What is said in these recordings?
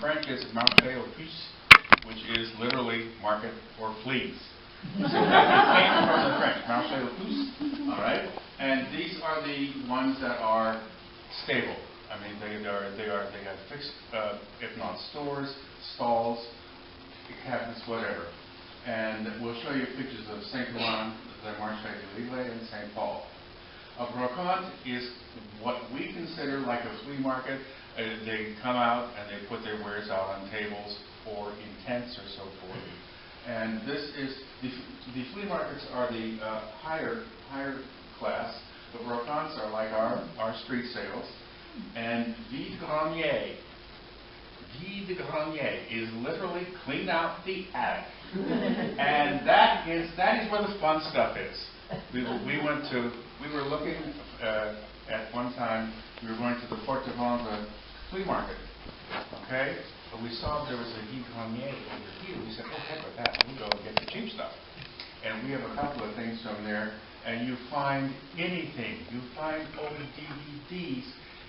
French is marché aux puces, which is literally market or fleas. So that came from the French, marché aux puces. All right, and these are the ones that are stable. I mean, they have fixed, if not stores, stalls, cabinets, whatever. And we'll show you pictures of Saint Ouen, the Marché de Lille, and Saint Paul. A brocante is what we consider like a flea market. They come out and they put their wares out on tables or in tents or so forth. And this is the flea markets are the higher class. The brocantes are like our street sales. And vide-grenier is literally clean out the attic. And that is where the fun stuff is. We were looking at one time, we were going to the Porte de Vendre flea market, okay? But we saw there was a vide-grenier over here. We said, oh, heck with that, we'll go and get the cheap stuff. And we have a couple of things from there, and you find anything. You find old DVDs,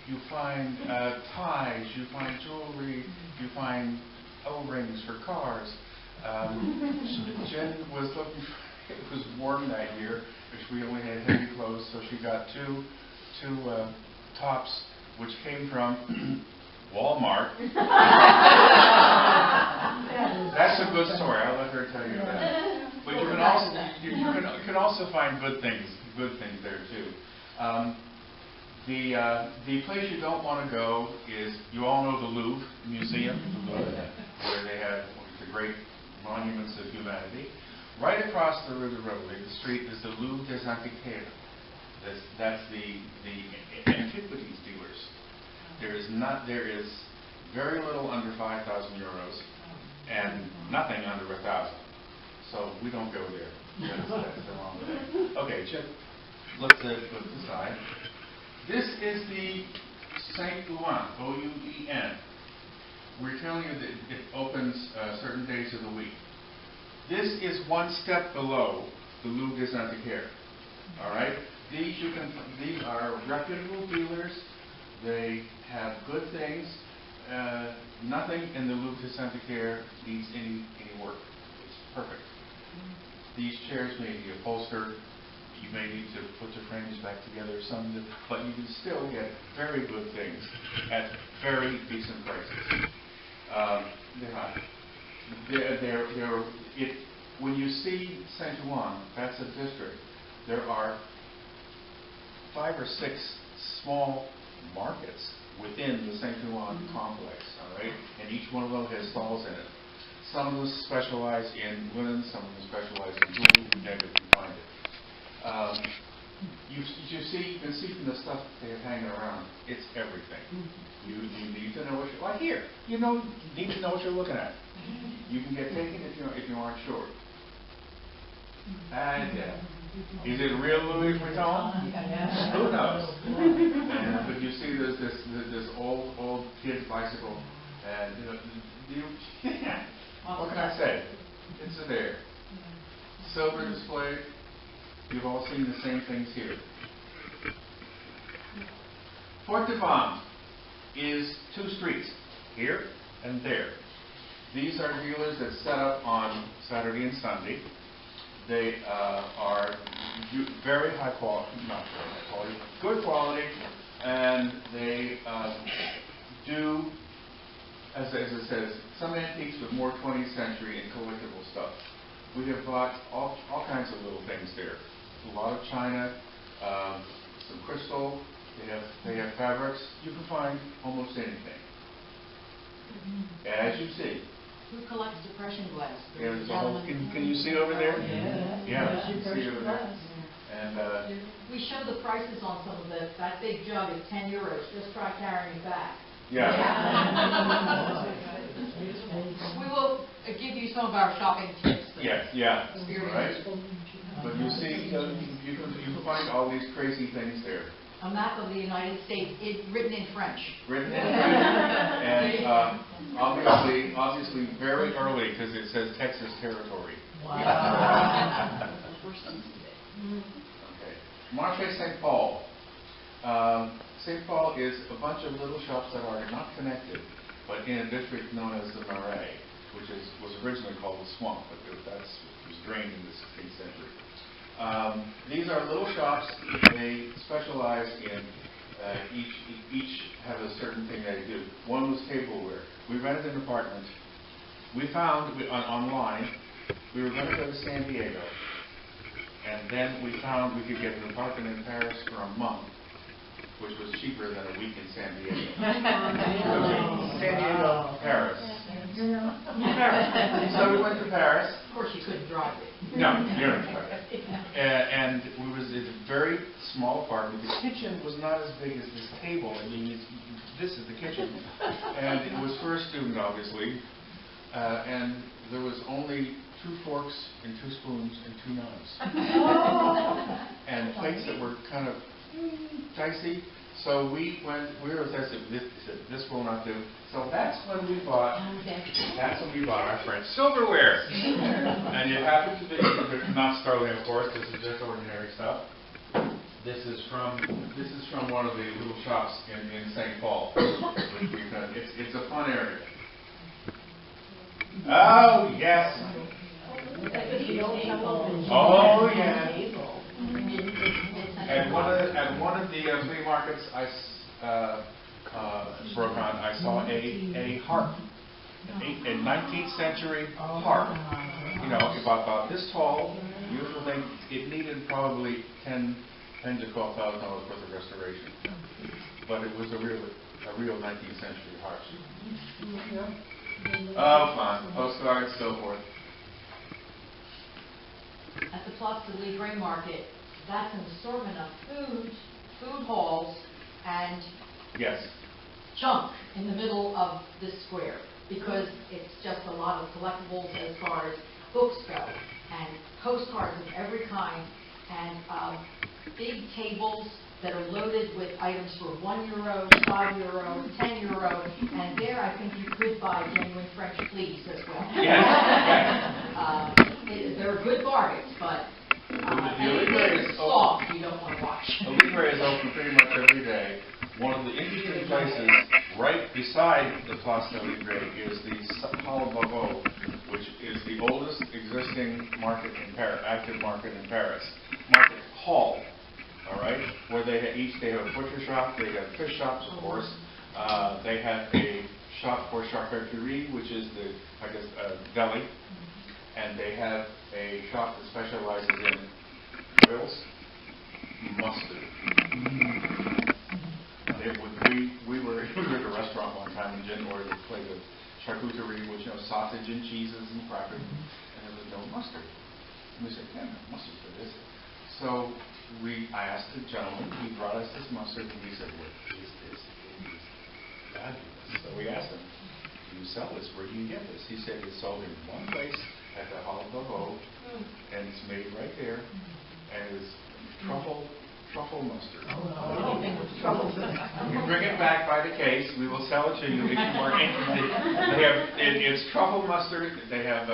you find ties, you find jewelry, you find O-rings for cars. Jen was looking for, it was warm that year, which we only had heavy clothes, so she got two tops, which came from Walmart. That's a good story. I'll let her tell you that. But you can also find good things there too. The place you don't want to go is, you all know the Louvre Museum, where they have the great monuments of humanity. Right across the Rue de Rivoli, the street, is the Louvre des Antiquaires. That's the antiquities dealers. There is very little under 5,000 euros and nothing under 1,000. So we don't go there. That's the wrong thing. Okay, Chip, look to the side. This is the Saint Ouen, O-U-E-N. We're telling you that it opens certain days of the week. This is one step below the Louvre des Antiquaires. All right? These are reputable dealers. They have good things. Nothing in the Louvre des Antiquaires needs any work. It's perfect. These chairs may be upholstered. You may need to put the frames back together, but you can still get very good things at very decent prices. When you see Saint Ouen, that's a district. There are 5 or 6 small markets within the Saint Ouen complex, all right? And each one of them has stalls in it. Some of them specialize in linen, some of them specialize in jewelry, you never can find it. You can see from the stuff they have hanging around, it's everything. You need to know what you're, like here, you need to know what you're looking at. You can get taken if you aren't sure. And is it real Louis Vuitton? Yeah. Who knows? But you see this old kid's bicycle, and what can I say? It's there. Silver display. You've all seen the same things here. Porte de Vendre is 2 streets, here and there. These are dealers that set up on Saturday and Sunday. They are very high quality, not very high quality, good quality, and they do, as it says, some antiques with more 20th century and collectible stuff. We have bought all kinds of little things there. A lot of china, some crystal. They have fabrics. You can find almost anything. As you see. Who collects depression glass? Yeah, there's a whole, can you see over there? Yeah. Yeah, you can see over there. And we show the prices on some of this. That big jug is 10 euros. Just try carrying it back. yeah. We will give you some of our shopping tips. Yeah. Right. But you see, you can find all these crazy things there. A map of the United States, written in French. Written in French, and obviously very early because it says Texas territory. Wow. Okay. Marché Saint Paul. St. Paul is a bunch of little shops that are not connected, but in a district known as the Marais, which was originally called the Swamp, but it was drained in the 16th century. These are little shops. They specialize in, each has a certain thing they do. One was tableware. We rented an apartment. We found online, we were going to go to San Diego, and then we found we could get an apartment in Paris for a month, which was cheaper than a week in San Diego. San Diego, Paris. So we went to Paris. Of course, you couldn't drive it. No, you don't drive it. And we was in a very small apartment. The kitchen was not as big as this table. I mean, this is the kitchen. And it was for a student, obviously. And there was only 2 forks and 2 spoons and 2 knives. And plates that were kind of dicey. So we were said, this will not do. So that's when we bought our French silverware. And it happened to be not sterling, of course. This is just ordinary stuff. This is from one of the little shops in St. Paul, which we've done. It's a fun area. Oh yes. Oh yeah. At one of the flea markets I broke on, I saw a harp, a 19th century harp. You know, about this tall. Beautiful thing. It needed probably $10,000 to $12,000 worth of restoration, but it was a real 19th century harp. Oh, fun. Postcards, so forth. At the Place de Libre Market, that's an assortment of food halls, and Yes. junk in the middle of this square, because it's just a lot of collectibles as far as books go, and postcards of every kind, and big tables that are loaded with items for €1, €5, €10, and there I think you could buy genuine French fleas as well. Yes. They're good bargains, but it's soft, you don't want to watch. The Libre is open pretty much every day. One of the interesting places right beside the Place de Libre is the Hall of Beauvau, which is the oldest existing market in Paris, active market in Paris. Market hall, all right, where they have a butcher shop, they have fish shops, of course. They have a shop for charcuterie, which is deli, and they have a shop that specializes in oils, mustard. We were at a restaurant one time and Jen ordered a plate of charcuterie, which sausage and cheeses and crackers, and there was no mustard. And we said, "Yeah, no mustard for this." So I asked the gentleman, he brought us this mustard, and he said, "What is this? It is fabulous." So we asked him, "Do you sell this? Where do you get this?" He said it's sold in one place at the Hall of Beauvau, and it's made right there, and it's truffle mustard. You bring it back by the case. We will sell it to you if you are interested. It's truffle mustard. They have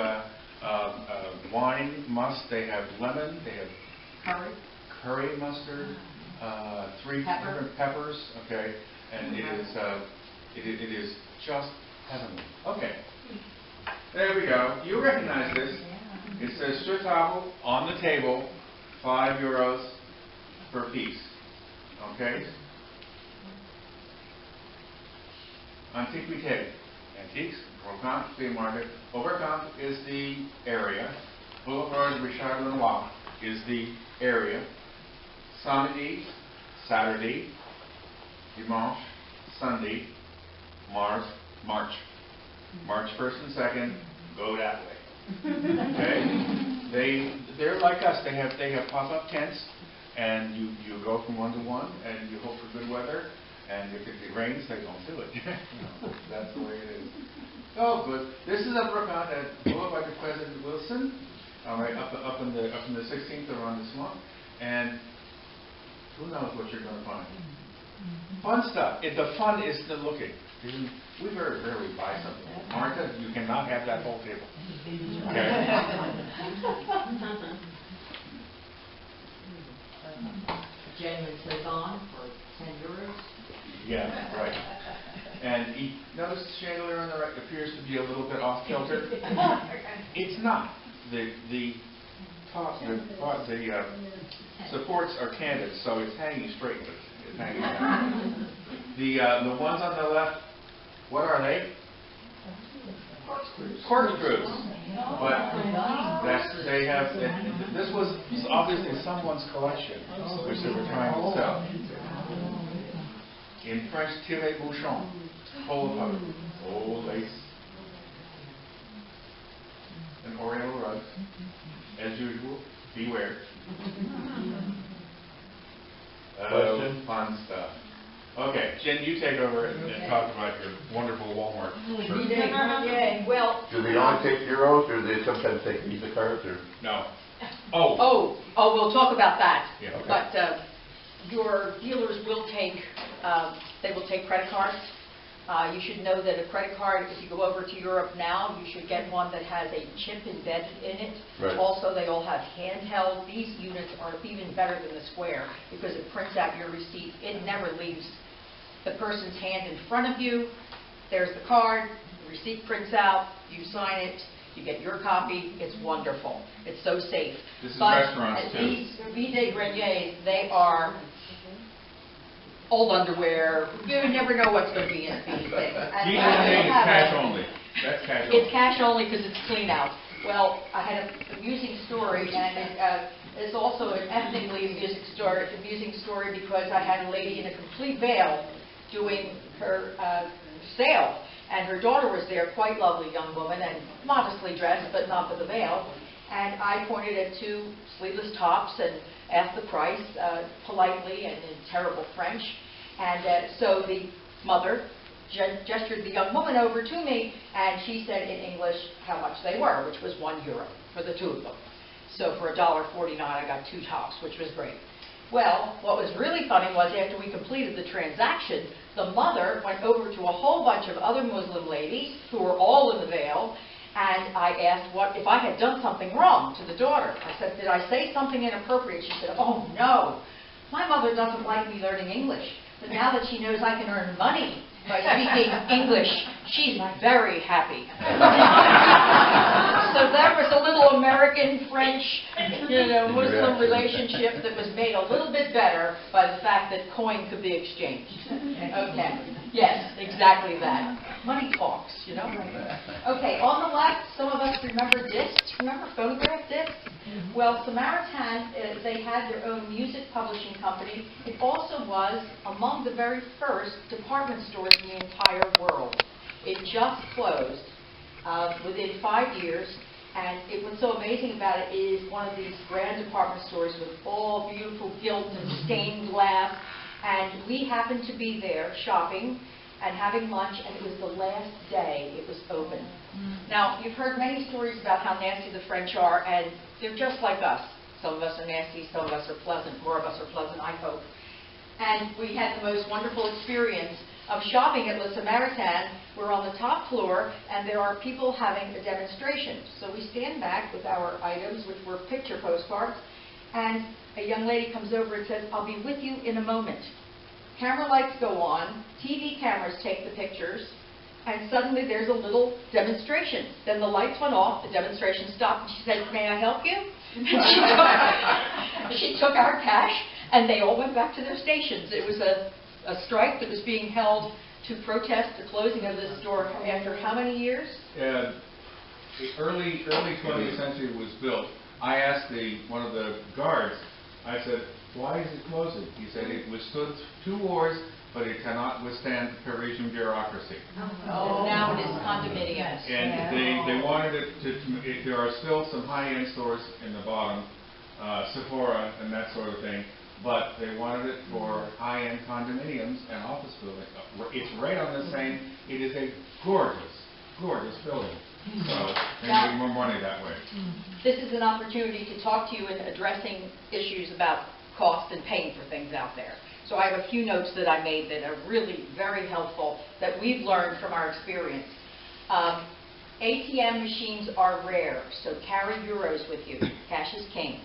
wine must. They have lemon. They have curry mustard. 3 different peppers. Okay, and it is just heavenly. Okay, there we go. You recognize this? It says sur table, on the table, €5 per piece. Okay? Antiquité. Antiques, Brocante, Flea Market. Oberkampf is the area. Boulevard Richard Lenoir is the area. Samedi, Saturday, Dimanche, Sunday, March 1st and 2nd, go that way. Okay? They're like us. They have pop-up tents. And you go from one to one, and you hope for good weather. And if it rains, they don't do it. That's the way it is. Oh, good. This is a Brocante at Boulevard de President Wilson. All right, up in the 16th around the swamp. And who knows what you're going to find? Fun stuff. The fun is the looking. We very rarely buy something. Martha, you cannot have that whole table. Okay. Genuine Saison for €10. Yeah, right. And you notice the chandelier on the right appears to be a little bit off kilter. It's not. The supports are canted, so it's hanging straight. It's hanging down. The ones on the left, what are they? Corkscrews. But they have. This was obviously someone's collection, which they were trying to sell. In French, tiré bouchon, full of hubbard, old lace, an oriental rug, as usual. Beware. Question? Fun stuff. Okay, Jen, you take over and talk about your wonderful Walmart shirt. Yeah, well. Do they only take euros, or do they sometimes take Visa cards, or? No. Oh, we'll talk about that. Yeah. Okay. But your dealers will take, they will take credit cards. You should know that a credit card, if you go over to Europe now, you should get one that has a chip embedded in it. Right. Also, they all have handheld. These units are even better than the Square because it prints out your receipt. It never leaves the person's hand in front of you. There's the card, the receipt prints out, you sign it, you get your copy. It's wonderful. It's so safe. This is But restaurants too. these Vide Greniers, they are old underwear. You never know what's going to be in these things. And Vide I Grenier is have cash a- only. That's cash only. It's cash only because it's clean out. Well, I had an amusing story, and it's also an ethnically amusing story because I had a lady in a complete veil doing her sale, and her daughter was there, quite lovely young woman, and modestly dressed, but not with the veil. And I pointed at two sleeveless tops and asked the price politely and in terrible French. And so the mother gestured the young woman over to me, and she said in English how much they were, which was €1 for the two of them. So for $1.49, I got two tops, which was great. Well, what was really funny was after we completed the transaction, the mother went over to a whole bunch of other Muslim ladies who were all in the veil, and I asked what if I had done something wrong to the daughter. I said, did I say something inappropriate? She said, oh no, my mother doesn't like me learning English, but now that she knows I can earn money by speaking English, she's very happy. So there was a little American-French, Muslim relationship that was made a little bit better by the fact that coin could be exchanged. Okay. Yes, exactly that. Money talks, Okay, on the left, some of us remember discs. Remember phonograph discs? Well, Samaritan, they had their own music publishing company. It also was among the very first department stores in the entire world. It just closed within 5 years, and what's so amazing about it is one of these grand department stores with all beautiful gilt and stained glass, and we happened to be there shopping and having lunch, and it was the last day it was open. Now, you've heard many stories about how nasty the French are, and they're just like us. Some of us are nasty, some of us are pleasant, more of us are pleasant, I hope. And we had the most wonderful experience of shopping at Le Samaritain. We're on the top floor, and there are people having a demonstration. So we stand back with our items, which were picture postcards, and a young lady comes over and says, I'll be with you in a moment. Camera lights go on, TV cameras take the pictures, and suddenly there's a little demonstration. Then the lights went off, the demonstration stopped, and she said, may I help you? And she took our cash, and they all went back to their stations. It was a strike that was being held to protest the closing of this store after how many years? The early 20th century was built. I asked one of the guards, I said, why is it closing? He said it withstood 2 wars, but it cannot withstand Parisian bureaucracy. Oh, now it is condominiums. And they wanted it to there are still some high-end stores in the bottom, Sephora and that sort of thing, but they wanted it for high-end condominiums and office buildings. It's right on the same, it is a gorgeous, gorgeous building. So, and we more money that way. This is an opportunity to talk to you in addressing issues about cost and paying for things out there. So I have a few notes that I made that are really very helpful that we've learned from our experience. ATM machines are rare, so carry euros with you. Cash is king.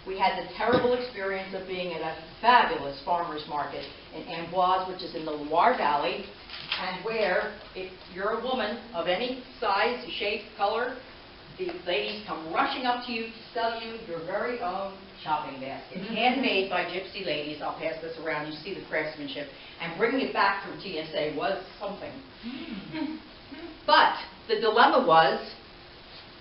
We had the terrible experience of being at a fabulous farmer's market in Amboise, which is in the Loire Valley, and where, if you're a woman of any size, shape, color, the ladies come rushing up to you to sell you your very own shopping basket. Handmade by gypsy ladies. I'll pass this around. You see the craftsmanship. And bringing it back from TSA was something. But the dilemma was,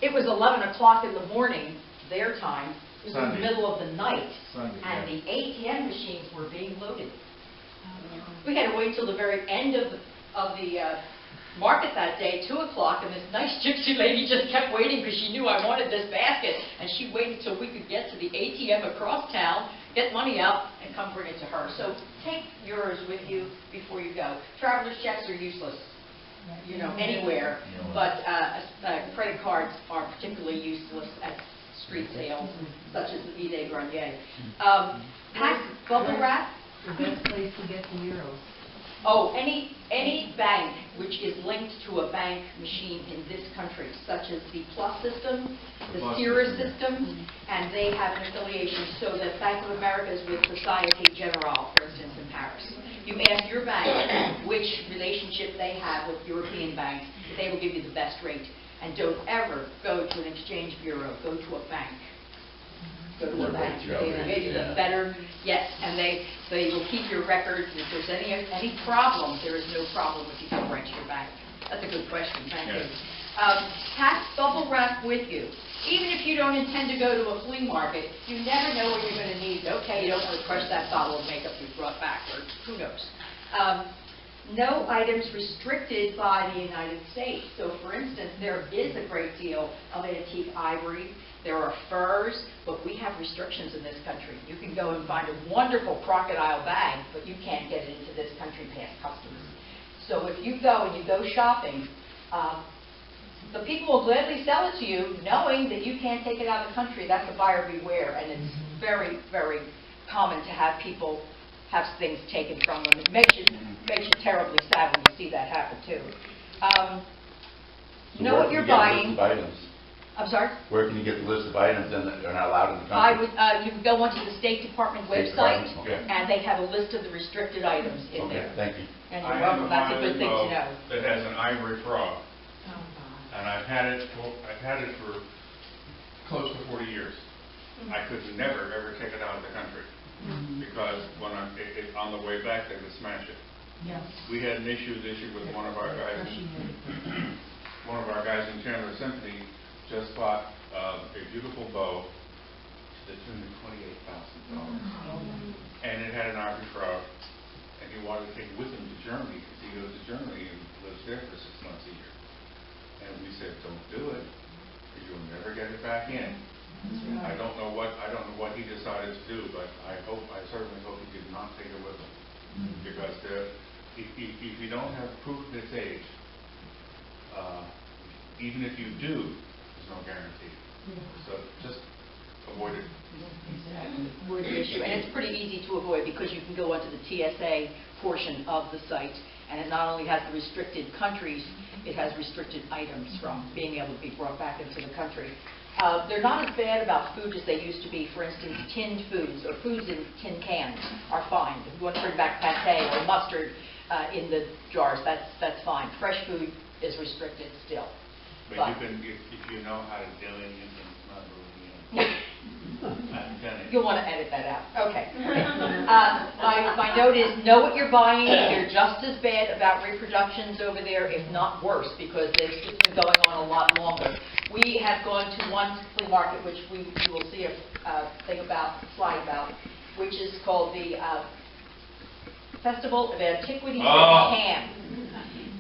it was 11 o'clock in the morning, their time. It was in the middle of the night. Sunday, And yeah. the ATM machines were being loaded. We had to wait till the very end of the market that day, 2 o'clock, and this nice gypsy lady just kept waiting because she knew I wanted this basket, and she waited till we could get to the ATM across town, get money out, and come bring it to her. So take yours with you before you go. Traveler's checks are useless, anywhere, but credit cards are particularly useless at street sales, such as the Vide Grenier. Pack bubble wrap. The best place to get the euros. Oh, any bank which is linked to a bank machine in this country, such as the Plus system, the Plus Sierra system. system, and they have an affiliation so that Bank of America is with Societe Generale, for instance, in Paris. You ask your bank which relationship they have with European banks, they will give you the best rate. And don't ever go to an exchange bureau, go to a bank. Go to a bank. They will give you the better, yes, and they will keep your records. If there's any problem, there is no problem if you go right to your bank. That's a good question, thank you. Pack bubble wrap with you. Even if you don't intend to go to a flea market, you never know what you're going to need. Okay, you don't want to crush that bottle of makeup you brought back, or who knows. No items restricted by the United States. So, for instance, there is a great deal of antique ivory. There are furs, but we have restrictions in this country. You can go and find a wonderful crocodile bag, but you can't get it into this country past customs. So if you go and you go shopping, the people will gladly sell it to you, knowing that you can't take it out of the country. That's a buyer beware, and it's very, very common to have people have things taken from them. It makes you terribly sad when you see that happen too. Know what you're buying. I'm sorry? Where can you get the list of items that are not allowed in the I country? would, you can go onto the State Department State website, Department, okay. and they have a list of the restricted items in Okay, there. thank you. And I you're have welcome, that's a good thing to know. that has an ivory frog, Oh, God. and I've had it for close to 40 years. I could never, ever take it out of the country, because when on the way back, they would smash it. Yes. We had an issue this year with one of our guys in Chandler Symphony just bought a beautiful bow that turned to $28,000. And it had an ivory frog, and he wanted to take it with him to Germany, because he goes to Germany and lives there for 6 months a year. And we said, don't do it, because you'll never get it back in. I don't know what he decided to do, but I certainly hope he did not take it with him. Because if you don't have proof of its age, even if you do, there's no guarantee. So just avoid it. Exactly. Avoid the issue. And it's pretty easy to avoid because you can go onto the TSA portion of the site, and it not only has the restricted countries, it has restricted items from being able to be brought back into the country. They're not as bad about food as they used to be. For instance, tinned foods or foods in tin cans are fine. If you want to bring back pate or mustard in the jars, that's fine. Fresh food is restricted still. But you can, if you know how to do it, you can not really. I've done it. You'll want to edit that out. Okay. My note is, know what you're buying. They're just as bad about reproductions over there, if not worse, because it's been going on a lot longer. We have gone to one flea market, which you will see a slide about, which is called the Festival of Antiquities and Ham.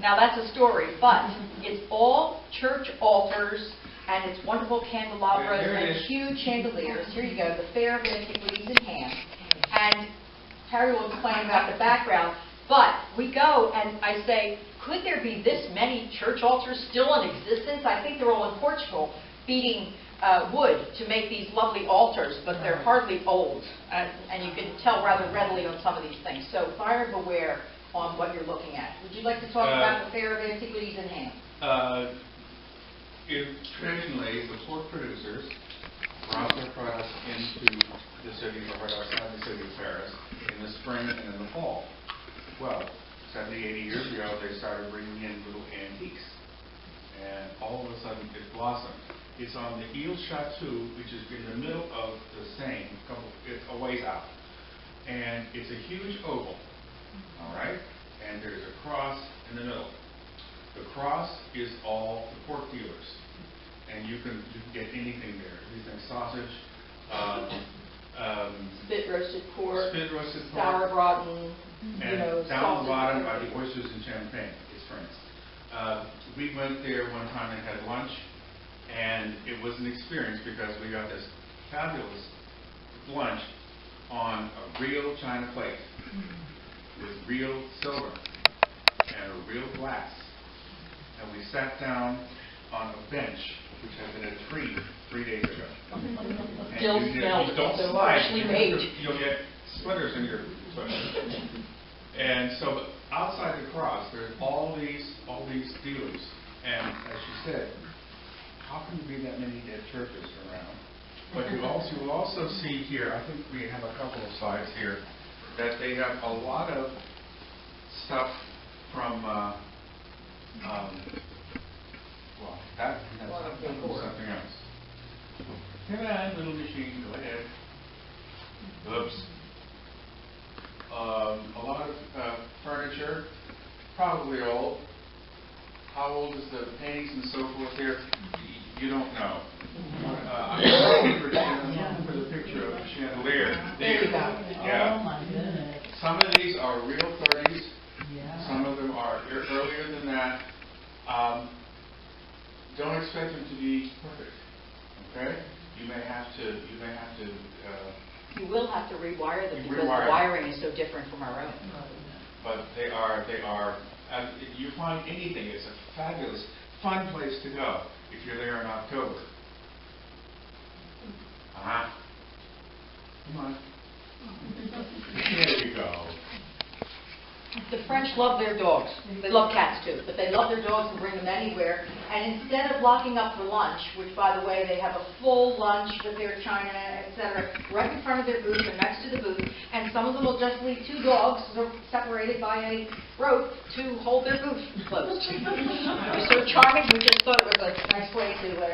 Now that's a story, but it's all church altars, and it's wonderful candelabras and huge chandeliers. Here you go, the Fair of Antiquities in Ham. And Harry will explain about the background, but we go and I say, could there be this many church altars still in existence? I think they're all in Portugal, beating wood to make these lovely altars, but they're hardly old. And you can tell rather readily on some of these things. So buyer beware on what you're looking at. Would you like to talk about the Fair of Antiquities in Ham? Traditionally, the pork producers brought their products into the city, or right outside the city of Paris, in the spring and in the fall. Well, 70, 80 years ago, they started bringing in little antiques. And all of a sudden, it blossomed. It's on the Ile Chateau, which is in the middle of the Seine, it's a ways out. And it's a huge oval, all right? And there's a cross in the middle. The cross is all the pork dealers. And you can get anything there. Anything sausage, Spit roasted pork, sauerbraten, sauerbraten, and down sausage. the bottom are the oysters and champagne. It's France. We went there one time and had lunch, and it was an experience because we got this fabulous lunch on a real china plate with real silver and a real glass. And we sat down on a bench which had been a tree 3 days ago. Still And smells you don't so slide, freshly made. you'll get splinters in your foot. And so outside the cross, there's all these dealers. And as she said, how can there be that many dead churches around? But you also see here, I think we have a couple of slides here, that they have a lot of stuff from, well, that's something else. Come on, little machine, go ahead. Oops. A lot of furniture, probably old. How old is the paintings and so forth here? You don't know. I'm looking for the picture of the chandelier. There you go. Yeah. Oh, my goodness. Some of these are real 30s. Yeah. Some of them are earlier than that. Don't expect them to be perfect. Okay? You will have to rewire them because the Rewire. wiring is so different from our own. but they are, if you find anything, it's a fabulous, fun place to go if you're there in October. Come on. There you go. The French love their dogs. They love cats too, but they love their dogs and bring them anywhere. And instead of locking up for lunch, which by the way, they have a full lunch with their china, etc., right in front of their booth or next to the booth, and some of them will just leave two dogs separated by a rope to hold their booth closed. They're so charming, we just thought it was a nice way to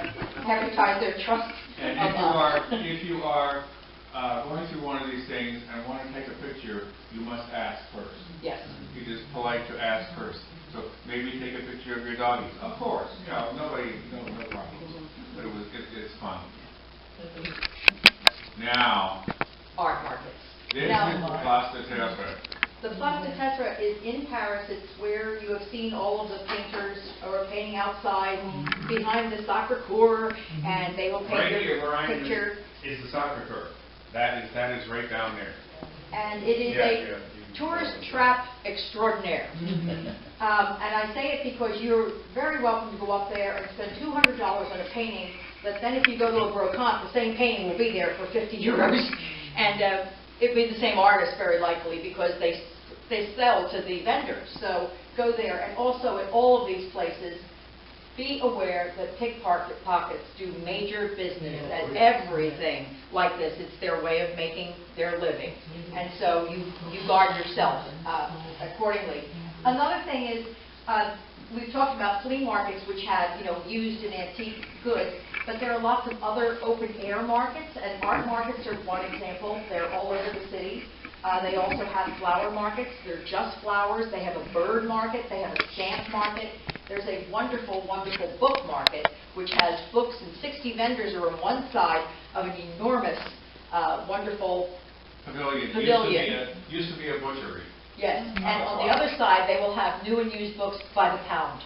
advertise their trust. And if you are going through one of these things and want to take a picture, you must ask first. Yes. It is polite to ask first. So maybe take a picture of your doggies. Of course, no problem. But it's fun. Now, Art markets. this is Place de Théâtre. The Place de Théâtre is in Paris. It's where you have seen all of the painters are painting outside behind the soccer court, and they will paint Right here, their where I am, picture. is the soccer court. That is right down there. And it is a tourist trap extraordinaire. And I say it because you're very welcome to go up there and spend $200 on a painting that then if you go to a brocante, the same painting will be there for 50 euros. And it'll be the same artist very likely because they sell to the vendors. So go there. And also at all of these places, be aware that pickpockets do major business at everything like this. It's their way of making their living. And so you guard yourself accordingly. Another thing is, we've talked about flea markets which have, used and antique goods, but there are lots of other open air markets, and art markets are one example. They're all over the city. They also have flower markets. They're just flowers. They have a bird market. They have a stamp market. There's a wonderful, wonderful book market, which has books, and 60 vendors are on one side of an enormous, wonderful Pavilion. Used to be a butchery. Yes, and on the other side, they will have new and used books by the pound.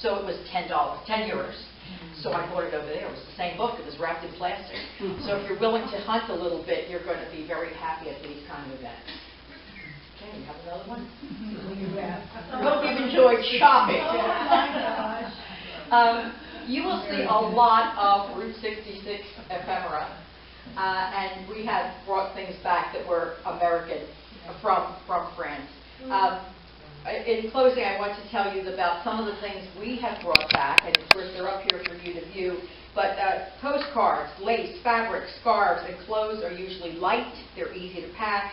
So it was $10, 10 euros. So I bought it over there. It was the same book. It was wrapped in plastic. So if you're willing to hunt a little bit, you're going to be very happy at these kind of events. Okay, you have another one? I hope you've enjoyed shopping. Oh my gosh. You will see a lot of Route 66 ephemera, and we have brought things back that were American from France. In closing, I want to tell you about some of the things we have brought back, and of course they're up here for you to view. But postcards, lace, fabric, scarves, and clothes are usually light. They're easy to pack.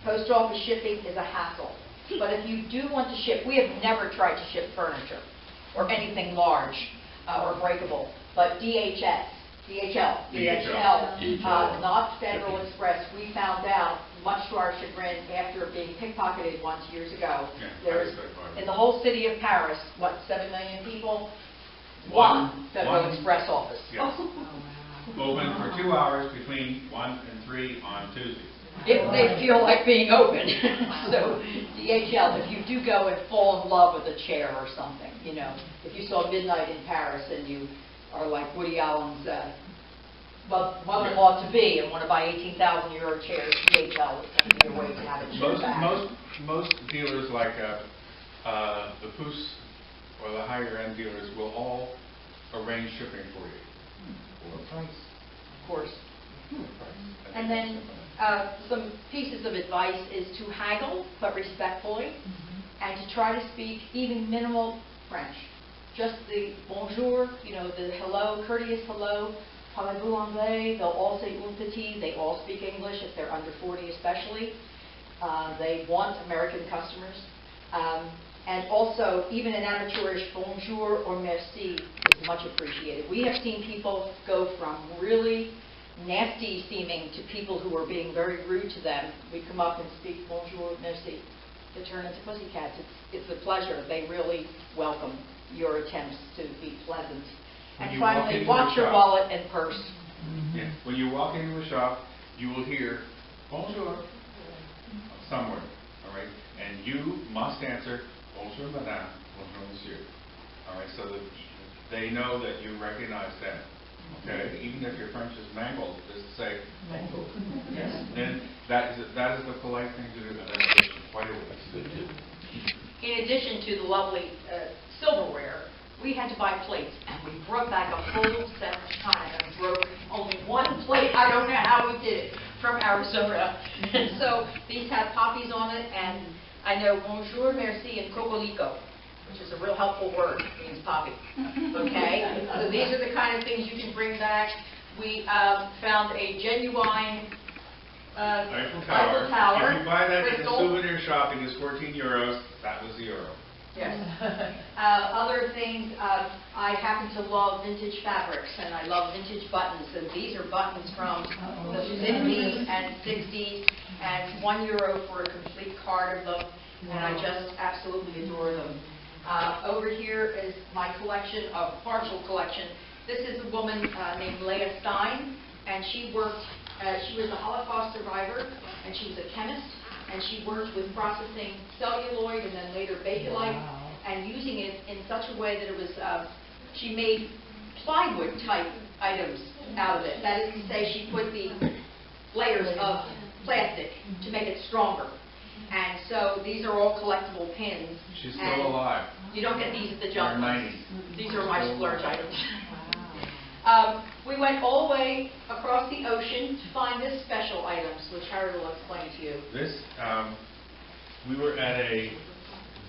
Post office shipping is a hassle. But if you do want to ship, we have never tried to ship furniture or anything large or breakable, but DHL, not Federal Express. We found out, much to our chagrin, after being pickpocketed once years ago, there's, in the whole city of Paris, what, 7 million people? One Federal Express office. Yes. Open for 2 hours between 1 and 3 on Tuesdays. If they feel like being open. So DHL, if you do go and fall in love with a chair or something, you know, if you saw Midnight in Paris and you are like Woody Allen's mother-in-law to be and want to buy €18,000 chairs, DHL is going to be your way to have it shipped back. Most dealers like the Poos or the higher end dealers will all arrange shipping for you. For a price. Of course. Price. And then some pieces of advice is to haggle, but respectfully, and to try to speak even minimal French. Just the bonjour, you know, the hello, courteous hello, parlez-vous anglais, they'll all say un petit, they all speak English if they're under 40 especially. They want American customers. And also, even an amateurish bonjour or merci is much appreciated. We have seen people go from really nasty seeming to people who are being very rude to them. We come up and speak bonjour, merci. They turn into pussycats. It's a pleasure. They really welcome your attempts to be pleasant. And finally, watch your wallet and purse. Yeah. When you walk into a shop, you will hear bonjour somewhere, all right? And you must answer bonjour madame, bonjour monsieur, all right? So that they know that you recognize them, okay? Even if your French is mangled, just say bonjour. Yes. Then that is the polite thing to do. And that's quite a way. In addition to the lovely silverware, we had to buy plates, and we brought back a full set of china and broke only one plate. I don't know how we did it, from Arizona. And so these have poppies on it, and I know bonjour, merci, and cocolico, which is a real helpful word, it means poppy. Okay? So these are the kind of things you can bring back. We found a genuine Eiffel Tower. If you buy that in a crystal. souvenir shop, it is 14 euros. That was the euro. Yes. Other things, I happen to love vintage fabrics, and I love vintage buttons, and these are buttons from the 50s and 60s, and €1 for a complete card of them, and I just absolutely adore them. Over here is my collection of partial collection. This is a woman named Leah Stein, and she worked, she was a Holocaust survivor, and she was a chemist. And she worked with processing celluloid and then later bakelite, and using it in such a way that it was, she made plywood type items out of it. That is to say, she put the layers of plastic to make it stronger. And so these are all collectible pins. She's still alive. You don't get these at the junk. 90s. These are my splurge items. We went all the way across the ocean to find this special items, which Harry will explain to you. This, we were at a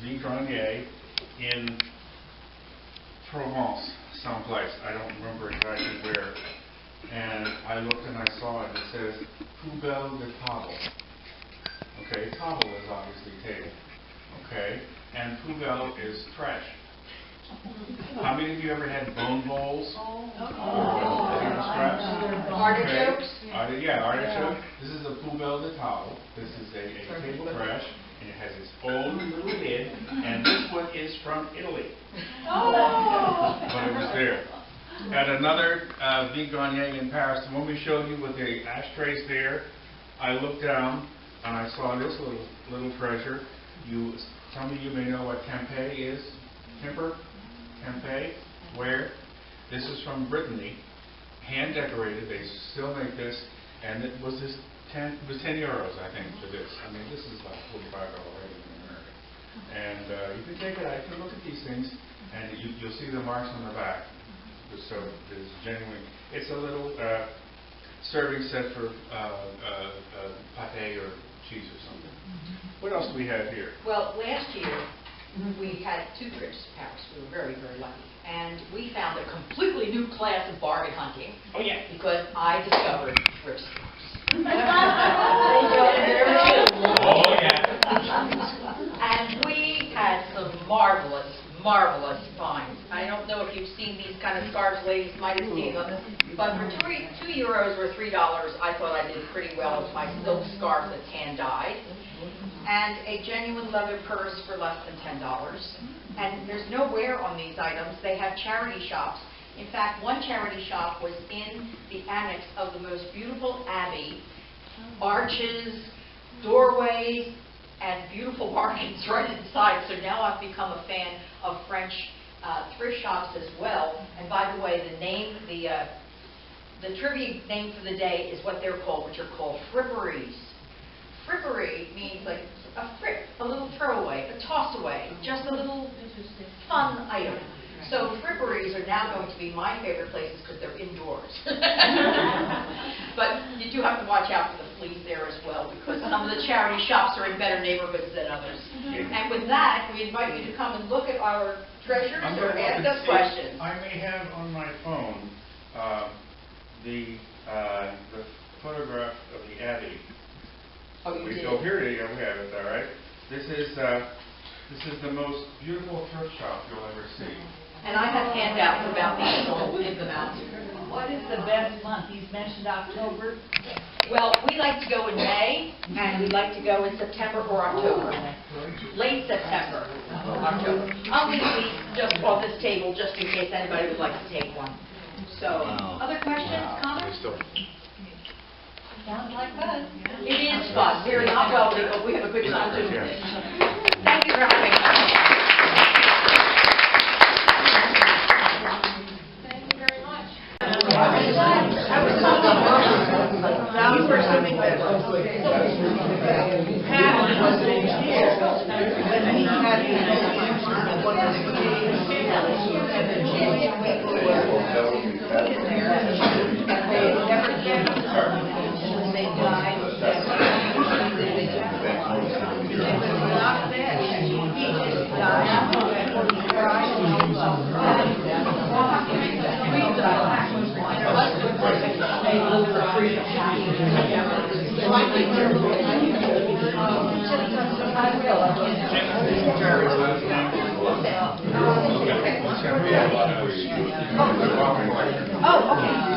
Vigrenier in Provence, someplace. I don't remember exactly where. And I looked and I saw it. It says poubelle de table. Okay, table is obviously table. Okay, and poubelle is trash. How many of you ever had bone bowls? Artichokes? Yeah, artichoke. This is a poubelle de table. This is a table trash, and it has its own little lid, and this one is from Italy. But it was there. At another Vigrenier in Paris, the one we showed you with the ashtrays there, I looked down and I saw this little treasure. Some of you may know what tempeh is. Tempeh, where this is from Brittany, hand decorated. They still make this, and it was 10 euros, I think, for this. I mean, this is like $45 rate in America. And you can take it out, you can look at these things, and you'll see the marks on the back. So it's genuine. It's a little serving set for pâté or cheese or something. What else do we have here? Well, last year, we had 2 trips to Paris. We were very, very lucky. And we found a completely new class of bargain hunting. Oh, yeah. Because I discovered thrift stores. Oh, yeah. And marvelous finds. I don't know if you've seen these kind of scarves, ladies might have seen them, but for €2 or $3, I thought I did pretty well with my silk scarf that's hand-dyed, and a genuine leather purse for less than $10. And there's no wear on these items. They have charity shops. In fact, one charity shop was in the annex of the most beautiful abbey, arches, doorways, and beautiful bargains right inside. So now I've become a fan of French thrift shops as well. And by the way, the trivia name for the day is what they're called, which are called fripperies. Frippery means like a frip, a little throwaway, a toss away, just a little fun item. So fripperies are now going to be my favorite places because they're indoors. But you do have to watch out for the fleas there as well, because some of the charity shops are in better neighborhoods than others. And with that, we invite you to come and look at our treasures or ask us questions. I may have on my phone the photograph of the Abbey. Oh, you did? Oh, here it is. We have it. All right. This is the most beautiful thrift shop you'll ever see. And I have handouts about these, so we'll give them out. What is the best month? He's mentioned October. Well, we like to go in May, and we like to go in September or October. Late September, October. I'll leave these just off this table, just in case anybody would like to take one. So, other questions, comments? Sounds like fun. It is fun. We're not wealthy, but we have a good time doing it. Thank you for having us. Now for something better. Pat was here, and he had they died. Not dead. He just died. Oh, okay.